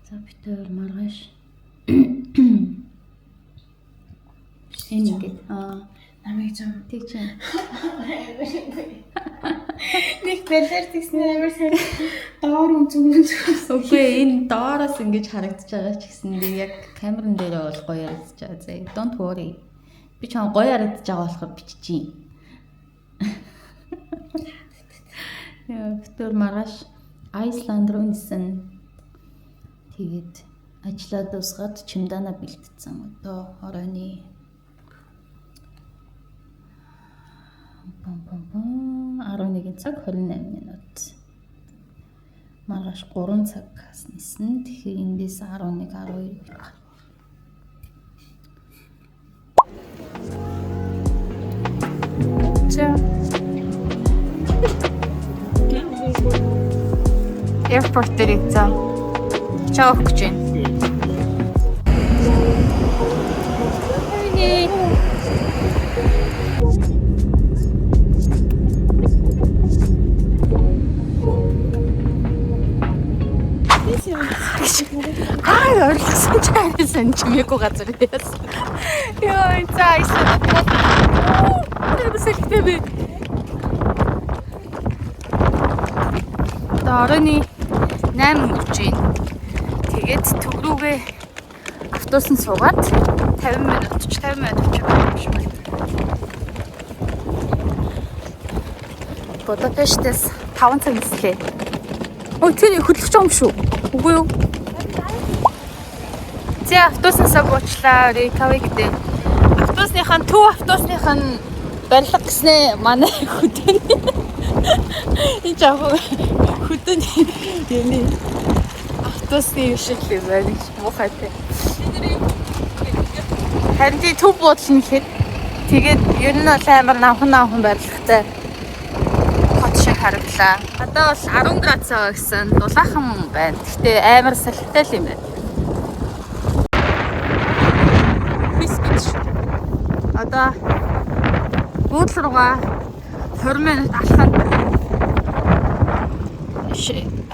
За битээр маргааш энэ ингээд намайг ч юм тийч нэг бэлэр тэгснээр амар сайн доор үнцгүүн. үгүй энэ доороос ингэж харагдаж байгаа ч гэсэн би яг камерын дээрээ бол гоё харагдаж байгаа. За don't worry. Би ч гоё харагдаж байгаа болохоор биччихье. Яа, битээр маргааш Айсланд руу нисэн. Тэгээд ажлаа дуусгаад чемодана бэлтгэсэн. Одоо оройны 11 цаг 28 минут. Маргааш 3 цагаас нисэн. Тэгэхээр эндээс 11 12 байна. За. Airport дээр цаа. Чаах гэж байна. Ойлгосон ч хайсан чимээгүй газар яасан. Яа, за ийсэн. Тэвсэлтэй би. Дорны 8:30. Тэгээд төв рүүгээ автобусан суугаад 50 минут очих юм шиг байна. Будапештээс 5 цаг нислээ. Ой, тэр хөдлөж байгаа юм шүү. Үгүй юу? За автобусан суучлаа. Рекавиг гэдэг. Автобусных нь барилга гэснээ манай хөдөө. Энэ жаа хөдөө юм. Автобусны шиг л байна. Муухайтай. Харин тий төв буудлын гэхэд тэгээд ер нь бол амар намхан барилгатай хот шиг харагдлаа. Одоо бол 10 градусаа гэсэн дулаахан байна. Гэхдээ амар салхитай л юм байна. Одоо буудлын руугаа 20 минут алхаад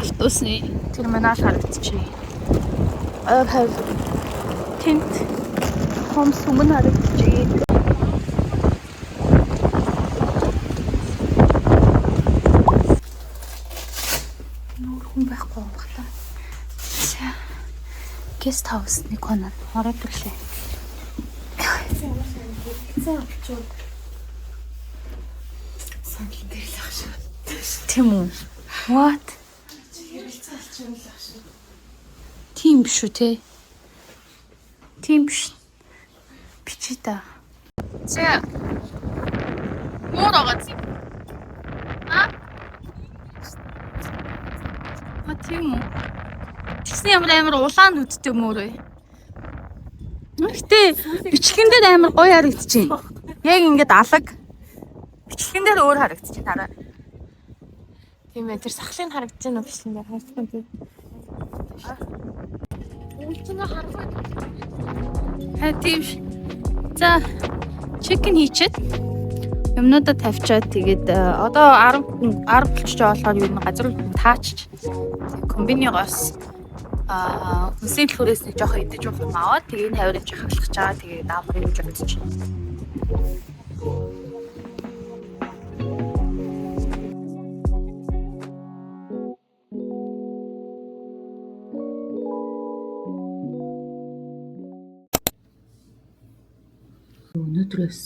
автобусны терминал харагдчихъя. Хавь тент хомс өмнө харагдчихъя. Нуур хүн байхгүй байна. Guest house нэг хоног ороод ирлээ. Санал дээр л ах шиг. Тийм үү? What? Хэрэгцээ алчсан л ах шиг. Тийм биш үү те? Тийм биш. Бичи та. За. Муур байгаа зү. Тийм үү? Тэгсэн амар улаан нүдтэй муур вэ? Гэтэ бичлэгэн дээр амар гоё харагдчихээн. Яг ингээд алаг. Бичлэгэн дээр өөр харагдчихээн хараа. Тийм ээ, тэр сахлыг харагдаж байна уу бичлэгэн дээр харагдсан тийм. Уулчнаа харгаа. Тийм. За, чекин хийчихэд юмнуудаа тавьчаад тэгээд одоо 10 болчих жоолохоор юу нэг газар таачч комбинигоос үнсэн төлхөөс нэг жоох идэж уух юм аваад тэгээд хавирж хаглах чагаа тэгээд дааврыг гэж бодчих. Өнөөдрөөс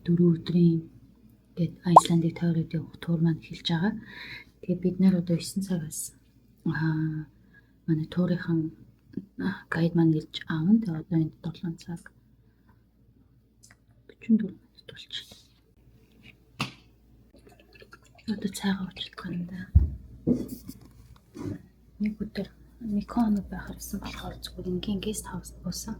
4 өдрийн гээд Айсландыг тойроод явах тур маань эхэлж байгаа. Тэгээд бид нэр одоо 9 цагаас манай туурынхан гайд маань ирж аавн. Тэгээд одоо энэ 7 цаг 44 минут болчихсон. Одоо цайгаа уучлах юм да. Нэг өдөр Миконо байх гэсэн болохоор зүгээр ингийн гест хаус буусан.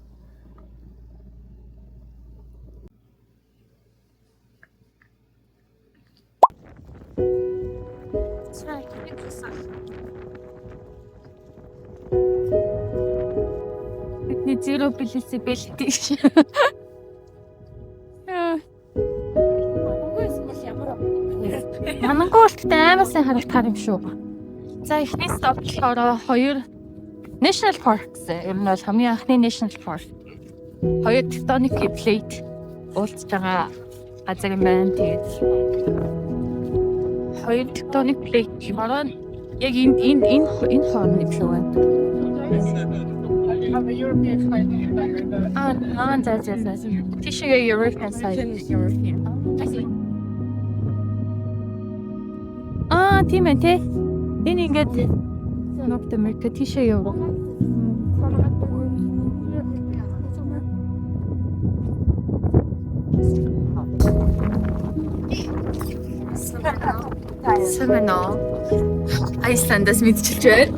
Бидний зеро билээсээ бэлтээ ш. Манангуулттай амар сайн харагдах юм шүү. За эхний стоп болохоор 2 National Parks ер нь бол хамгийн анхны National Park. Хоёр tectonic plate уулзж байгаа газар юм байна. Тэгээд хоёр tectonic plate мараа яг энэ хооронд илүү байна. За. Тийшээ European side. Тийм ээ те. Энэ ингээд North America тийшээ явах. Seminole. Icelandаас мэдчихэж байна.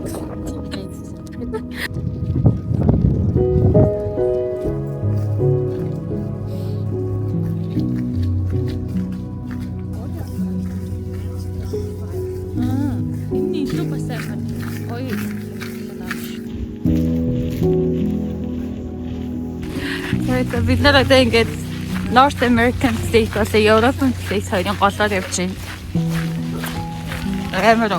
Энэ илүү бас амар гоё. Тэгээд бид нар одоо ингээд North American state болон European state хоёрын голоор явж байна. Амар.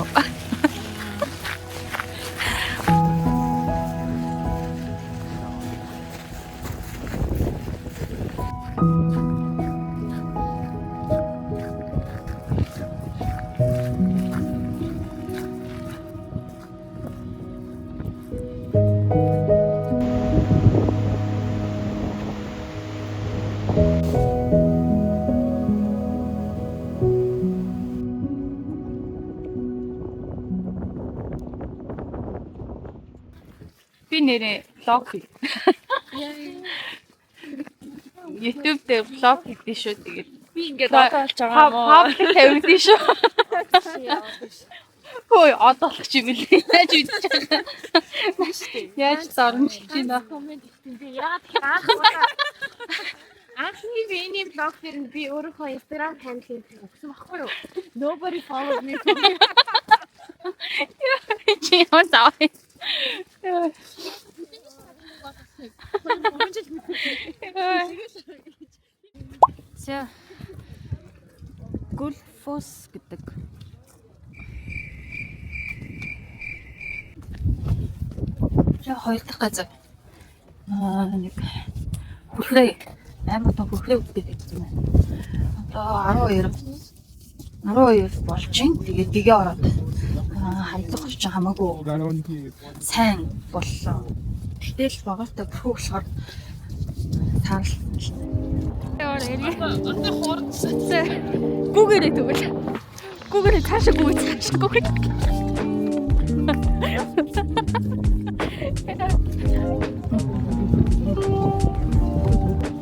Би нэрээ влог хий. YouTube дээр влог хийх шүү тэгээд. Би ингээд одоо болж байгаа юм уу? Паблик тавьдаг шүү. Хөөе одоо л чи билээ. Яаж үзэж байгаа. Яаж зорнож чинь аа. Коммент хийхдээ яагаад анхны миний блог дээр би өөрийнхөө Instagram handle өгсөн байхгүй юу? Nobody follow me. Чи яа заа. За. Гулфос гэдэг. За хоёр дахь газар. Нэг хөрхрээ амар том хөрхрээ үтдэг юм байна. Одоо 12 болж чинь тэгээд дэгээ ороод хандах чинь хамаагүй сайн боллоо. Гэтэл багтаа бүх болохоор таарал. Одоо хурцсан. Гүгээрээ тэгвэл. Гүгээрээ цаашаа гүйж цаашаа гүйж.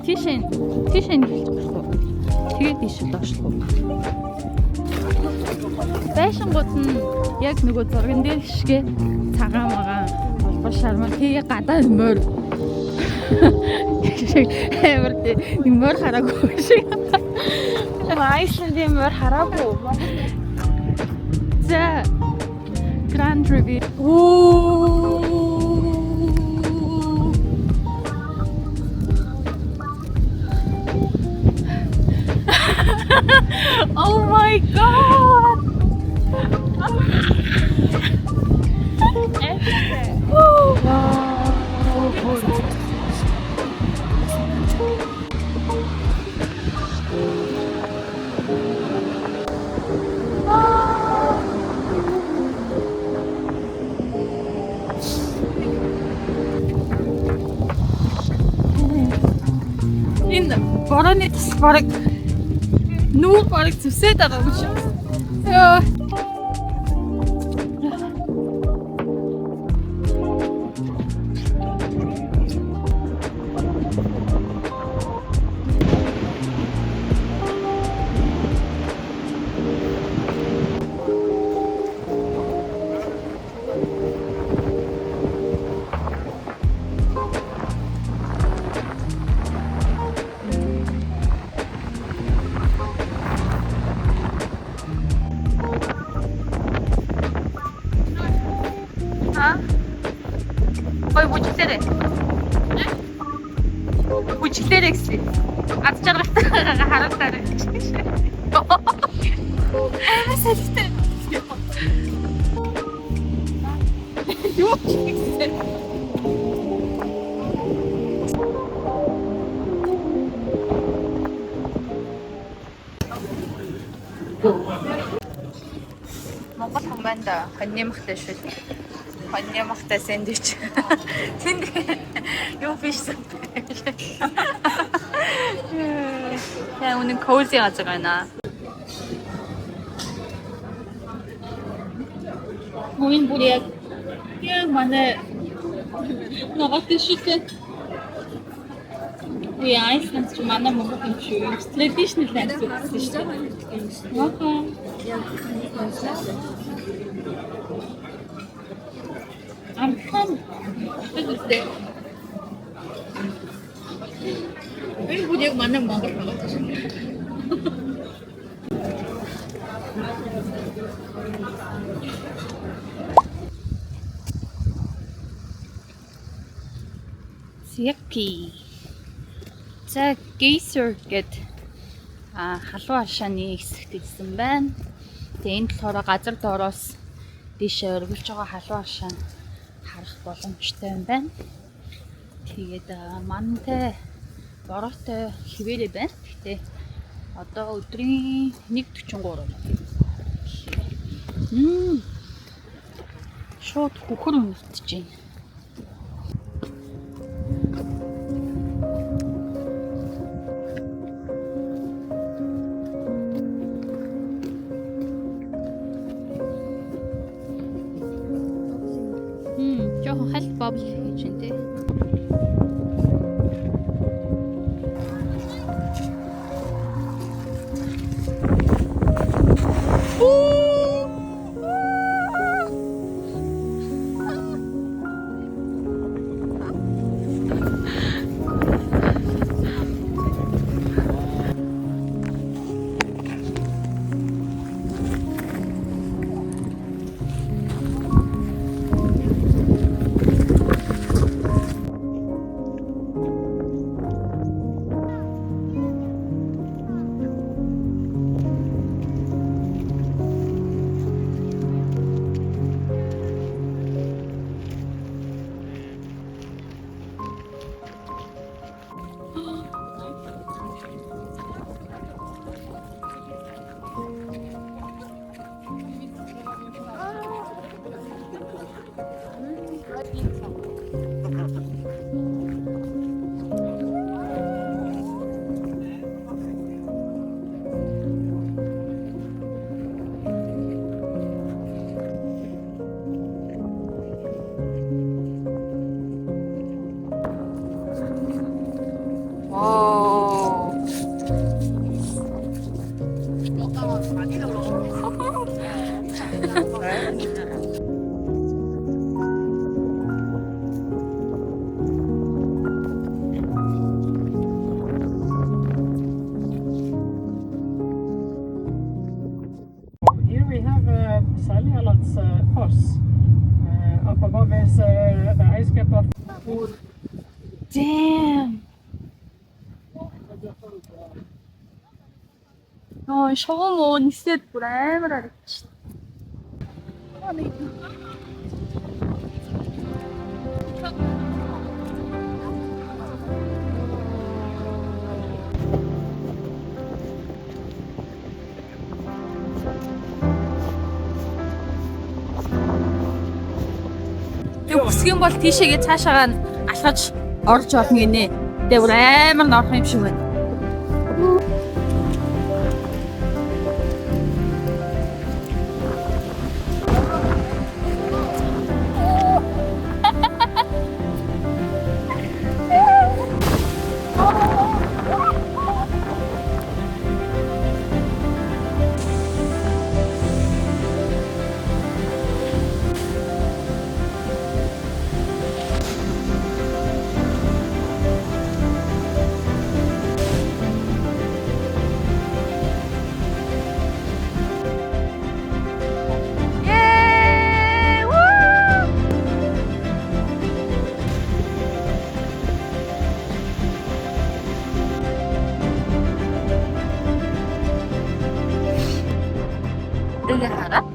Тишэн хэлчихгүй. Тэгээд тийш доошлоо. Байшингууд нь яг нөгөө зурган дээр шигэ цагаан магаан болбор шармаа тэгээ гадаа мөр. Амар тийм мөр хараагүй шиг. Iceland-ийн мөр хараагүй. За Grand River. Oh my god! Энэ борооны тас бараг нүүр бараг зүсээд байгаа юм шиг. Яа. Ой, бүжиглээрээ. Бүжиглээрээ гэсэн. Аз жаргалтай харагдаад. Аа салхитай. Юу ч гэсэн. Хоньямхтай шүү. Хоньямхтай сэндвич. Тэнд юу бишсэн. Яа үнэн кози газар байна. Муин бүр яг манай наваатай шилээ. Oui, Iceland ч манай Монгол юм шүү. Traditional dance гэсэн шүү. Окей. Амхан. Тэгэлтэй. Энэ бүр яг манай Монгол байгаа шүү. Сяки. За geyser гэд халуун хашааны хэсэгт ирсэн байна. Тэгээ энэ болохоор газар доороос дээшээ өргөлж байгаа халуун хашаа харах боломжтой юм байна. Тэгээд мантай бороотой хിവэрэ байна. Гэтэ одоо өдрийн 1:43. Шууд хөхөр өнөртөж байна. Жохон хальт бабл хийж байна те. Here we have Saljalands Pass. Up above is the ice cap of Damn. шоу нисээд бүр амар харагдчих. Тэг бүсг юм бол тийшээгээ цаашаагаа алхаж орж болно гинэ. Тэгээ бүр амар норхон юм шиг байна. Ингээ хараад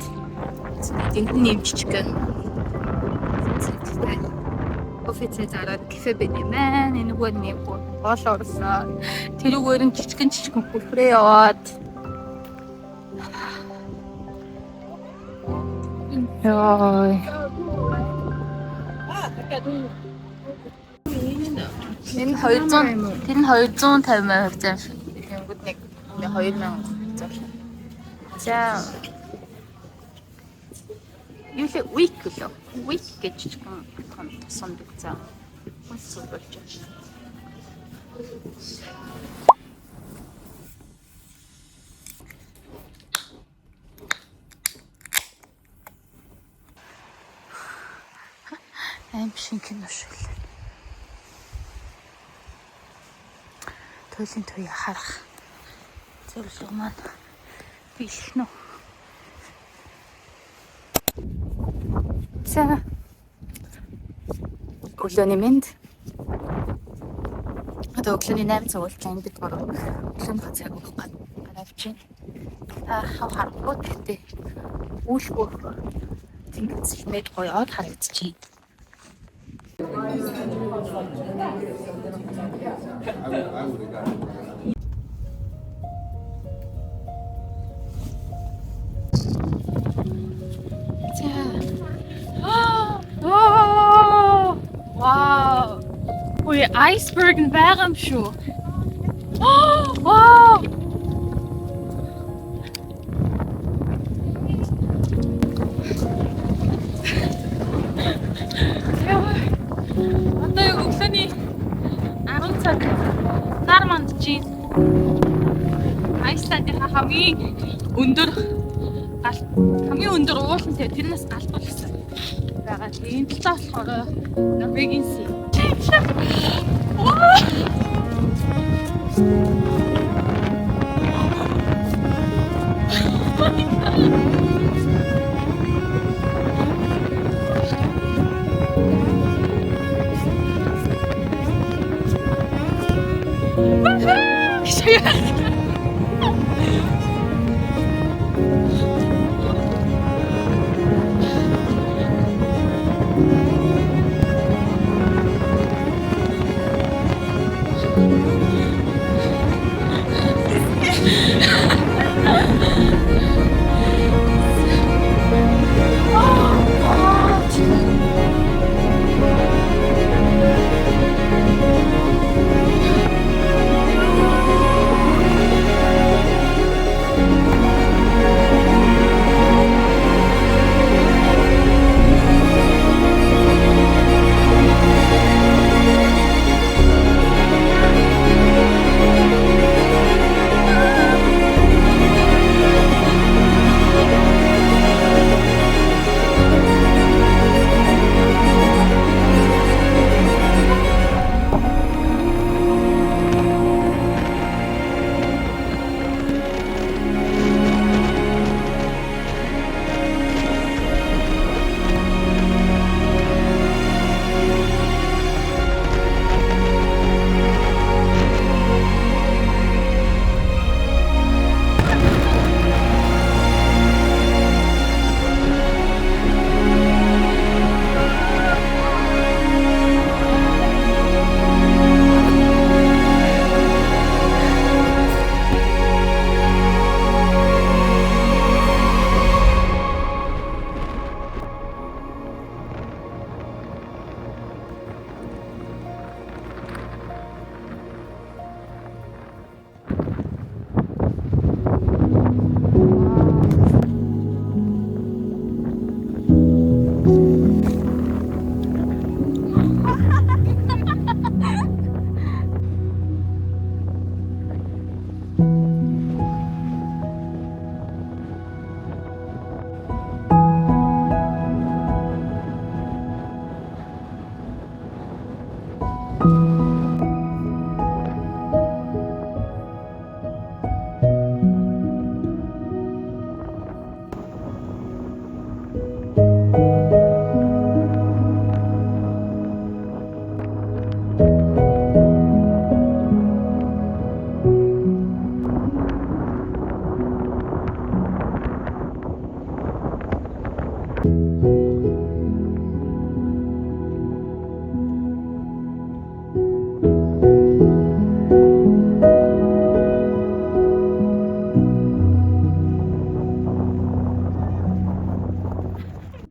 тэнд нэмчих гэн. Офицер зараад кафе бэнэмэн энэгээр нэм гол орсон. Тэрүүгээр нь жижигэн бүлфрээ яваад Йой. Энэ 200 тэр нь 250 хувьцаа юм шиг. Тэнгүүд нэг 2000 хувьцаа. За юу л week лөө. Week гэж том тосонд үзээ. Үгүй болж байна. Аим шинхэн ушгүй. Туйлын туяа харах зөвлөгөө маань биелэх нь. За өглөөний мэнд. Одоо өглөөний 8 цаг болчихлоо. Бид гурав өглөөний хацаг уух гээд гаравч байна. Хав харахгүй гэхдээ үүлгүй тэнгис хэлмээд гоё од харагдчихээн. Wow. Ой, iceberg нь байгаа юм шүү. Wow. Одоо өглөөний 10 цаг нар мандчихин. Айсландын хамгийн өндөр уулан тэгээ тэрнээс галбуулсан. байгаа. Тийм ч болохоор Norwegian Sea. Woohoo!